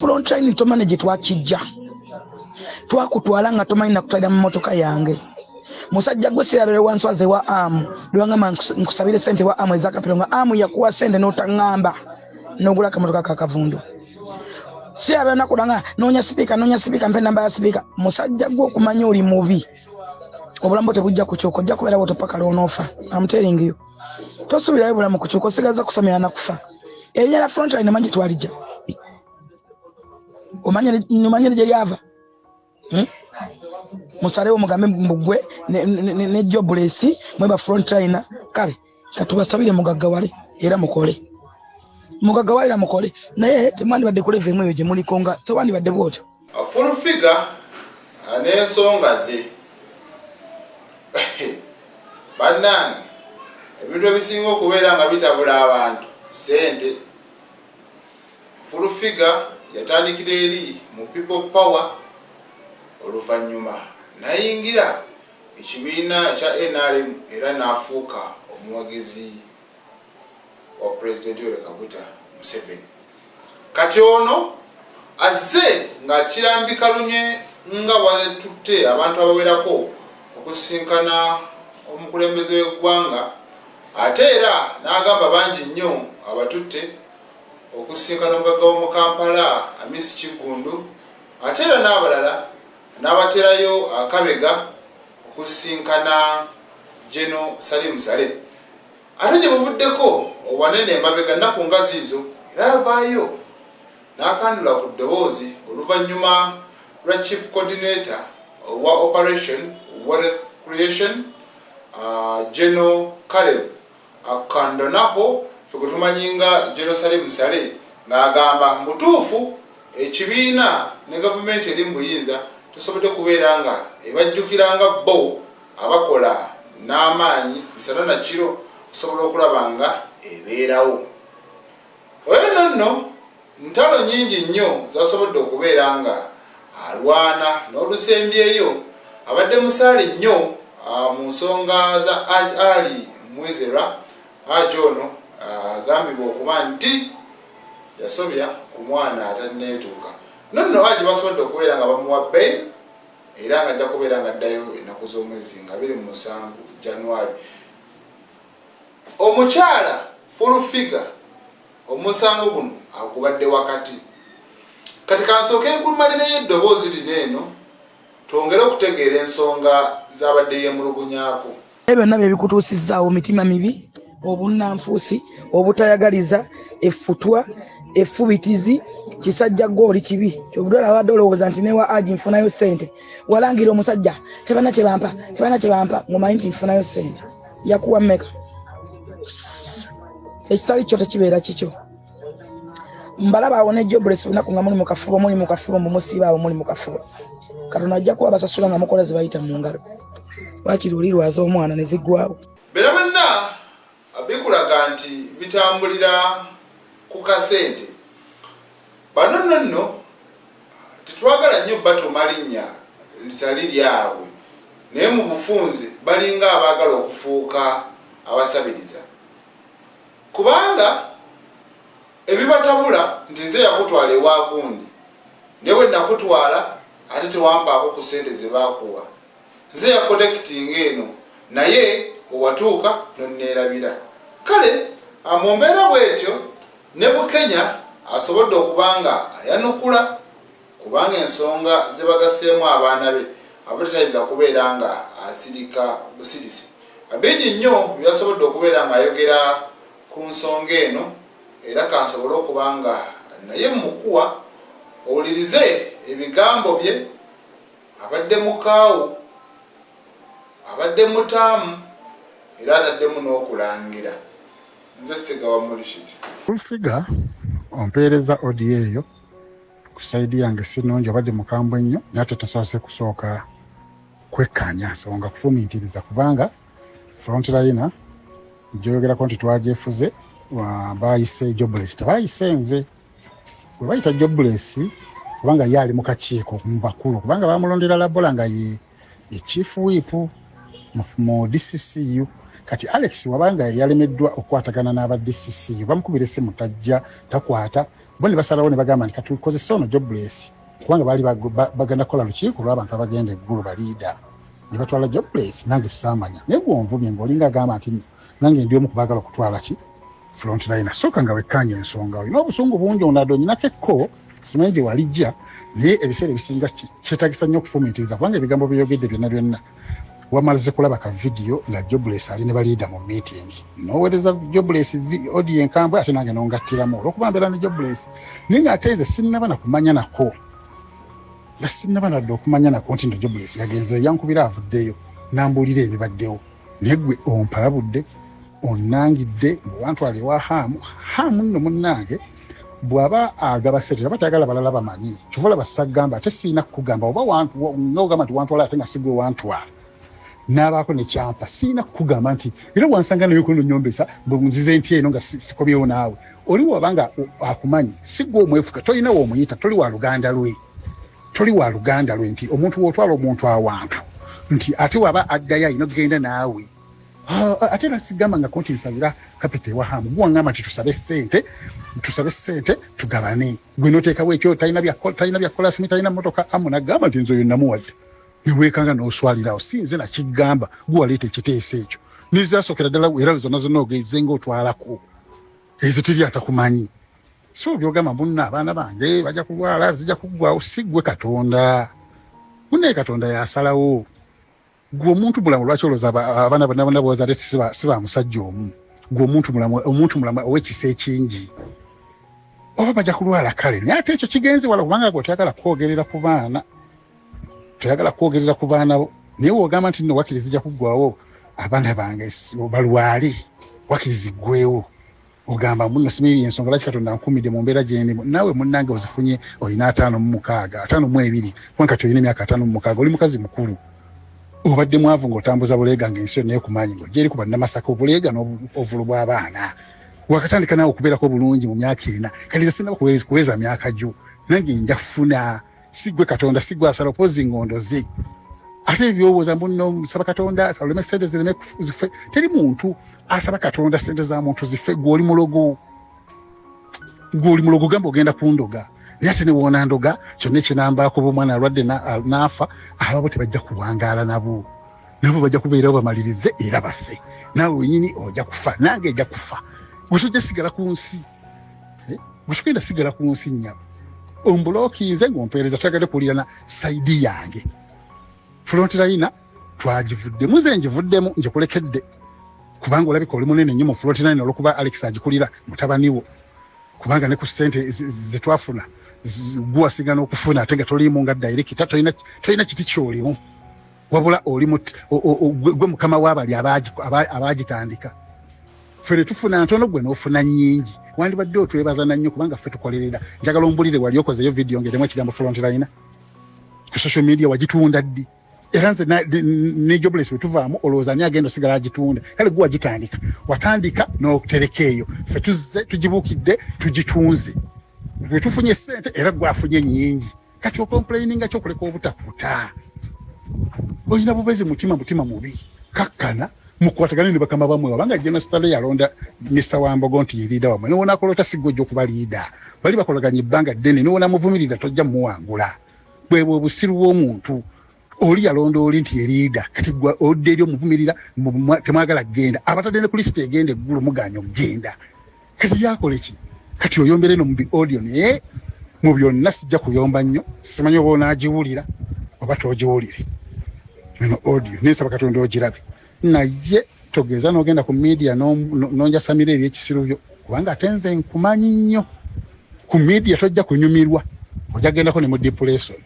front line to manage twakijja twakutwala nga tomanyi nakutwalira mu motoka yange musajja gwe sirabire wanswaze wa amu lwanga nkusabire sente wa amu ezakapiro nga amu yakuwa sente n'otangamba n'ogula akamotoka kakavundu sirabire nakulanga noonya sipiika mpe namba ya sipiika musajja gwe okumanya oli mubi obulamu tebujja kukyuka ojja kubeera bwotopaka lwonofa amutering you tosuubirayo bulamu kukyuka osigaza kusamira nakufa erinnya la front line manyi twalijja omanye gye lyava musalewo mugambe mbugwe ne jobless mweba front line kale katubasabire mugaggawale era mukole mugaggawale mukole naye temwandi badde kuleve mweyo gye muliko nga tewandi badde bwotyo full figure n'ensonga ze bannange ebintu ebisinga okubeera nga bitabula abantu sente. Full figure yatandikira eri mu people power oluvannyuma nayingira ekibiina ekya NRM era n'afuuka omuwagizi wa President Yoweri Kaguta Museveni. Kati ono azze ng'akirambika lunye nga bwatutte abantu abawerako okusisinkana omukulembeze w'eggwanga ate era n'agamba bangi nnyo abatutte okusisinkana omugagga w'omu Kampala Amisi Kigundu ate era n'abalala n'abaterayo akabega okusisinkana General Salim Saleh. Ate gye buvuddeko obwanene emabega nnaku nga ziizo era yavaayo n'akandula ku ddoboozi oluvannyuma lwa Chief Coordinator wa Operation Wealth Creation General Caleb akandonako ffe gwe tumanyi nga General Salim Saleh ng'agamba mutuufu ekibiina ne gavumenti eri mu buyinza tusobodde kubeera nga ebajjukiranga bo abakola n'amaanyi misana na kiro okusobola okulaba nga ebeerawo. Oyo nno ntalo nyingi nnyo zasobodde okubeera nga alwana n'olusembyeyo abadde musaale nnyo mu nsonga za Ali Mwezera Ajono agambibwa okuba nti yasobya ku mwana atanneetuuka. Nonno Haji basobodde okubeera nga bamuwa bail era nga ajja kubeera nga addayo ennaku z'omwezi nga 27 January. Omukyala full figure omusango guno agubadde wakati. Kati kansooke nkumalirayo eddoboozi lino eno twongere okutegeera ensonga z'abadde yeemulugunyaako. Byonna bye bikutuusizaawo mitima mibi, obunnanfuusi, obutayagaliza, effutwa, effubitizi, kisajja ggooli kibi. Kyobudala abadde olowooza nti newa Haji nfunayo ssente. Walangira omusajja tebana kye bampa ng'omanyi nti nfunayo ssente. Yakuwa mmeka? Ekitali kyo tekibeera kikyo. Mbalaba awo ne jobless lunaku nga muli mu kafubo mumusiiba awo muli mu kafubo. Katonda ajja kuba basasula nga mukola ze bayita mu ngalo. Wakiri olirwaza omwana ne ziggwawo. Bera bonna bikulaga nti bitambulira ku kasente. Bano nno tetwagala nnyo batuma linnya litali lyabwe naye mu bufunze balinga abaagala okufuuka abasabiriza. Kubanga ebibatabula nti nze yakutwala ewa gundi newe nakutwala ate tewampaako ku ssente ze baakuwa. Nze ya connecting eno naye owatuuka nonneerabira. Kale mu mbeera bw'etyo ne Bukenya asobodde okubanga ayanukula kubanga ensonga ze bagasseemu abaana be abatayinza kubeera nga asirika busirisi. Abingi nnyo byasobodde okubeera nga ayogera ku nsonga eno era kansobole okubanga naye mukuwa owulirize ebigambo bye. Abadde mukaawu, abadde mutaamu era ataddemu n'okulangira. Nze Ssegawa Mulishidi. Full figure ompeereza odi eyo ku saidi yange sinungi abadde mukambwe nnyo naye ate tasoose kusooka kwekkaanya nsonga kufumiitiriza kubanga front line gyoyogerako nti twagyefuze bayise jobless tebayise nze bwe bayita jobless kubanga ye ali mu kakiiko mu bakulu kubanga bamulondera Labola nga ye chief whip mu DCCU kati Alex wabanga yalemeddwa okwatagana n'aba DCC bamukubira essimu tajja takwata bone basalawo ne bagamba nti katukozesa ono Jobless kubanga bali bagenda kola lukiiko lw'abantu abagenda eggulu baliida ne batwala Jobless nange saamanya naye gwonvumye ng'olinga agamba nti nange ndi omu kubagala okutwala ki Frontliner soka nga wekkanya ensonga olina obusungu bungi onado nyinako ekko simanyi walijja naye ebiseera ebisinga kyetagisa nnyo okufumiitiriza kubanga ebigambo byeyogedde byonna wamalize kulaba ka video nga Jobless ali ne baliida mu meeting noweereza Jobless audio enkambwe ate nange nongattiramu olwokuba mbeera ne Jobless naye ng'ate nze sinnaba nakumanya nako nga sinnaba nadde okumanya nako nti ndo Jobless yagenze yankubira avuddeyo nambuulira ebibaddewo naye gwe ompalabudde onnangidde bwantwala ewa Hamu nno munnange bw'aba agaba sente aba tayagala balala bamanyi kyova olaba sagamba ate siina kukugamba oba ng'ogamba nti wantwala ate nga sigwe wantwala n'abaako ne kyampa siina kukugamba nti era wansanga nayo kuno nyombesa nzize nti eno nga sikomyewo naawe oli wabanga akumanyi sigwe omwefuka tolina woomuyita toli wa luganda lwe nti omuntu wootwala omuntu awantu nti ate waba addayo ayina okugenda naawe ate nasigamba nga konti nsabira kapita ewa Hamu guwaŋŋamba nti tusabe ssente tugabane gwe noteekawo ekyo talina byakola simi talina motoka Hamu nagamba nti nze oyo namuwadde neweekanga n'oswalirawo sinze nakigamba guwaleeta ekiteeso ekyo nizasookera ddala era zonna ogeze ng'otwalako ezo teri atakumanyi so byogamba munna abaana bange bajja kulwala zijja kuggwawo si ggwe Katonda munnaye Katonda yasalawo gwe omuntu mulamu lwaki olowooza abaana bonna booza ate siba musajja omu gwe omuntu mulamu ow'ekisa ekingi oba bajja kulwala kale naye ate ekyo kigenze wala kubanga gwe toyagala kwogerera ku baana bo naye wogamba nti nno wakkiriza ijja kuggwawo abaana bange balwale wakkiriza ggwewo ogamba muno simiri ensonga lwaki Katonda ankumidde mu mbeera gyendimu naawe munnange ozifunye olina 52 kati olina emyaka 56 oli mukazi mukulu obadde mwavu ng'otambuza buleega ng'ensi yonna ekumanyi ng'ogyeri ku bannamasaka obuleega n'obuvulu bw'abaana wakatandika naawe okubeerako bulungi mu myaka 4 kati nze sinaba kuweza myaka gyo nange nja kufuna si ggwe Katonda si ggwe asala opozi ngondo ze ate ebyowooza mbuno saba Katonda oleme sente zireme zife teri muntu asaba Katonda sente za muntu zife gw'oli mulogo gamba ogenda kundoga naye ate ne woona ndoga kyonna ekinambaako b'omwana alwadde n'afa ababo tebajja kuwangaala nabo bajja kubeerawo bamalirize era baffe naawe wenyini ojja kufa nange ejja kufa gwe tojja sigala ku nsi gwe tugenda sigala ku nsi nnyabo ombulookinze ng'ompeereza twagadde kuwulira na sayidi yange Frontliner twagivuddemu nze ngivuddemu ngikulekedde kubanga olabika oli munene nnyo mu Frontliner olwokuba Alex agikulira mutabani wo kubanga ne ku ssente zetwafuna guwasiga n'okufuna ate nga tolimu nga director tolina kiti kyolimu wabula oli gwe mukama w'abali abaagitandika ffe ne tufuna ntono gwe n'ofuna nnyingi wandibadde otwebaza nnyo kubanga ffe tukolerera njagala ombulire wali okozeyo video ng'erimu ekigambo Frontliner ku social media wagitunda ddi era nze ne Jobless bwe tuvaamu olowooza ani agenda osigala agitunda kale gwe wagitandika watandika n'okutereka eyo ffe tuzze tugibuukidde tugitunze gwe tufunye ssente era gwe afunye nnyingi kati okomplaininga kyokuleka obutakuta olina bubezi mutima mubi kakkana mukwatagane ne bakama bamwe wabanga General Stanley yalonda Mr. Wambogo nti yeriida wamwe niwona akolota sigwe gy'okuba liida bali bakolaganya ebbanga ddene niwona muvumirira tojja muwangula bwebwe obusiru bw'omuntu oli yalonda oli nti yeriida kati gwe odde eri omuvumirira temwagala kgenda abatadde ne ku lisiti egenda eggulu muganya okugenda kati yakole ki kati oyombere no mu audio naye mu byonna sijja kuyomba nnyo simanyi oba onaagiwulira oba toogiwulire eno audio nesaba Katonda ogirabe naye togeza n'ogenda ku media nonjasamira ebyekisiru byo kubanga ate nze nkumanyi nnyo ku media tojja kunyumirwa ojja kugendako ne mu depression